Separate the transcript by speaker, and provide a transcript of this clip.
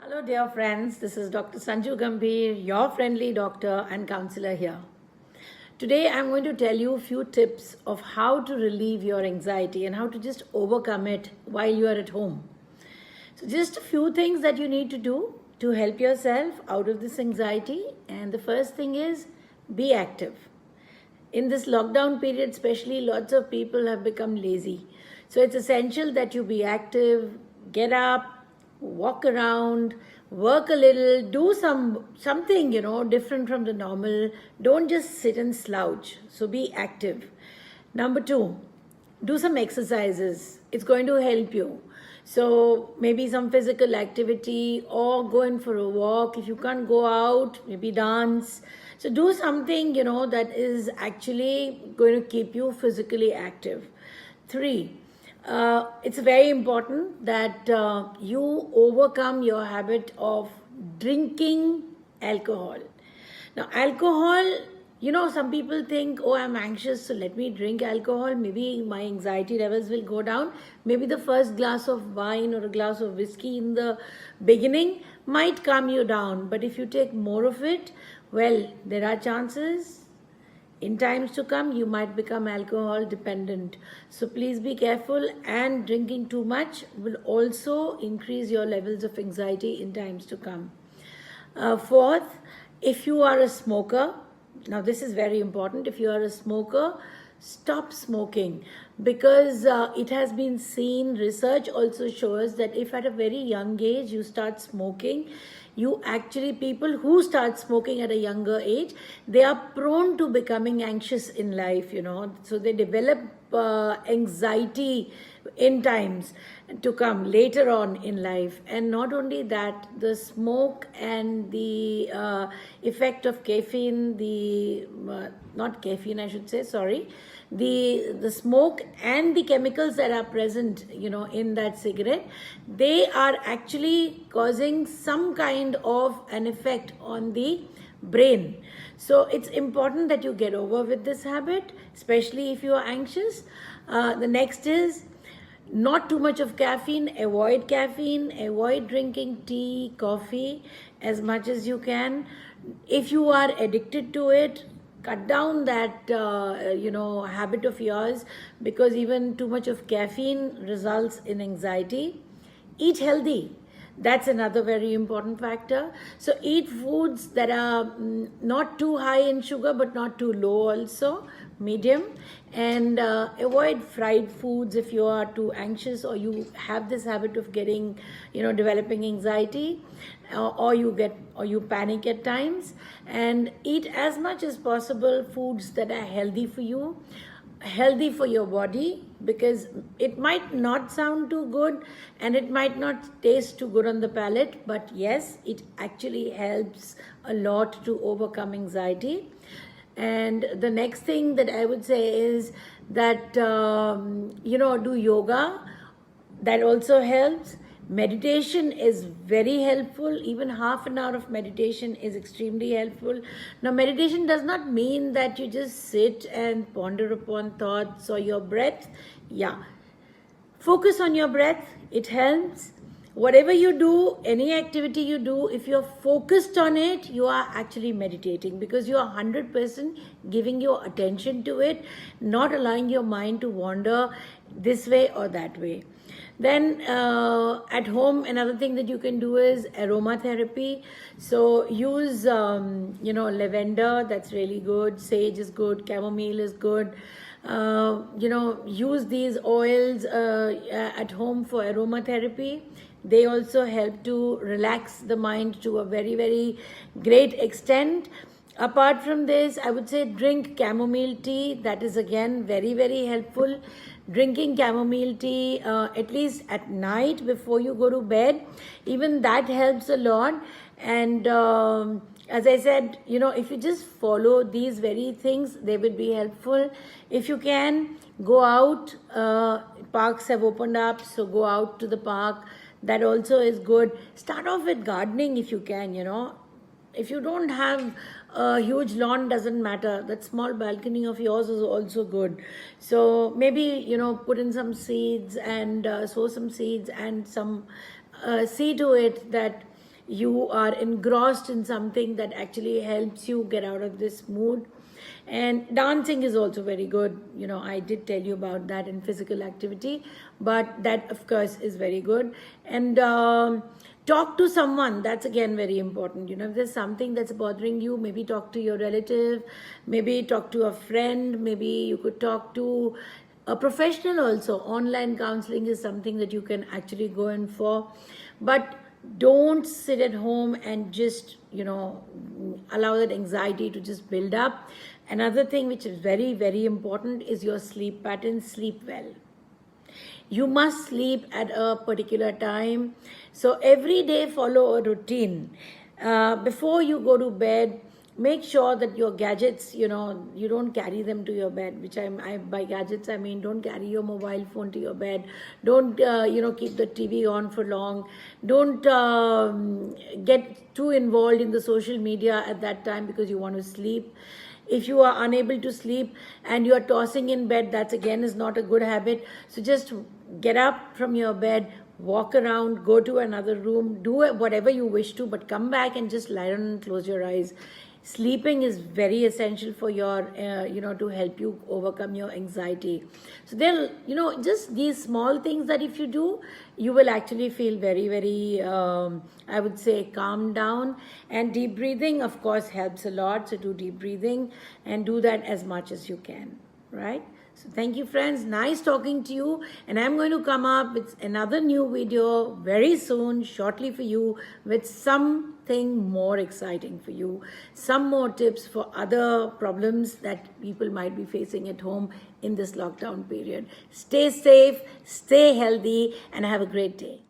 Speaker 1: Hello, dear friends. This is Dr. Sanju Gambhir, your friendly doctor and counselor here. Today, I'm going to tell you a few tips of how to relieve your anxiety and how to just overcome it while you are at home. So, just a few things that you need to do to help yourself out of this anxiety. And the first thing is be active. In this lockdown period, especially, lots of people have become lazy. So, it's essential that you be active, get up, walk around, work a little, do something different from the normal. Don't just sit and slouch. So be active. Number 2, do some exercises. It's going to help you. So maybe some physical activity or go in for a walk. If you can't go out, maybe dance. So do something that is actually going to keep you physically active. 3, it's very important that you overcome your habit of drinking alcohol. Now, alcohol, some people think, oh, I'm anxious, so let me drink alcohol. Maybe my anxiety levels will go down. Maybe the first glass of wine or a glass of whiskey in the beginning might calm you down. But if you take more of it, well, there are chances in times to come you might become alcohol dependent. So please be careful, and drinking too much will also increase your levels of anxiety in times to come. Fourth, if you are a smoker, now this is very important. If you are a smoker, stop smoking, because it has been seen, research also shows that if at a very young age you start smoking, people who start smoking at a younger age, they are prone to becoming anxious in life, so they develop anxiety in times to come later on in life. And not only that, the smoke and the effect of caffeine, not caffeine I should say, sorry, the smoke and the chemicals that are present in that cigarette, they are actually causing some kind of an effect on the brain. So it's important that you get over with this habit, especially if you are anxious. The next is not too much of caffeine. Avoid drinking tea, coffee as much as you can. If you are addicted to it, cut down that habit of yours, because even too much of caffeine results in anxiety. Eat healthy. That's another very important factor. So eat foods that are not too high in sugar but not too low also, medium. And avoid fried foods if you are too anxious or you have this habit of getting developing anxiety, or you panic at times. And eat as much as possible foods that are healthy for you, healthy for your body, because it might not sound too good and it might not taste too good on the palate, but yes, it actually helps a lot to overcome anxiety. And the next thing that I would say is that do yoga. That also helps. Meditation is very helpful. Even half an hour of meditation is extremely helpful. Now, meditation does not mean that you just sit and ponder upon thoughts or your breath. Yeah, focus on your breath. It helps. Whatever you do, any activity you do, if you're focused on it, you are actually meditating, because you are 100% giving your attention to it, not allowing your mind to wander this way or that way. Then at home, another thing that you can do is aromatherapy. So use lavender, that's really good. Sage is good. Chamomile is good. Use these oils at home for aromatherapy. They also help to relax the mind to a very, very great extent. Apart from this, I would say drink chamomile tea. That is again very, very helpful. Drinking chamomile tea at least at night before you go to bed, even that helps a lot. And as I said, if you just follow these very things, they will be helpful. If you can, go out. Parks have opened up, so go out to the park. That also is good. Start off with gardening if you can, If you don't have a huge lawn, doesn't matter. That small balcony of yours is also good. So maybe, put in some seeds and sow some seeds and some see to it that you are engrossed in something that actually helps you get out of this mood. And dancing is also very good. I did tell you about that in physical activity, but that of course is very good. And talk to someone. That's again very important. If there's something that's bothering you, maybe talk to your relative, maybe talk to a friend, maybe you could talk to a professional also. Online counseling is something that you can actually go in for. But don't sit at home and just allow that anxiety to just build up. Another thing which is very, very important is your sleep pattern. Sleep well. You must sleep at a particular time. So every day follow a routine. Before you go to bed, make sure that your gadgets, you don't carry them to your bed, which by gadgets I mean don't carry your mobile phone to your bed. Don't keep the TV on for long. Don't get too involved in the social media at that time because you want to sleep. If you are unable to sleep and you are tossing in bed, that's again is not a good habit. So just get up from your bed, walk around, go to another room, do whatever you wish to, but come back and just lie down and close your eyes. Sleeping is very essential for your, to help you overcome your anxiety. So then, just these small things that if you do, you will actually feel very, very, I would say, calm down. And deep breathing, of course, helps a lot. So do deep breathing and do that as much as you can, right? So thank you, friends. Nice talking to you. And I'm going to come up with another new video very soon, shortly for you, with something more exciting for you. Some more tips for other problems that people might be facing at home in this lockdown period. Stay safe, stay healthy, and have a great day.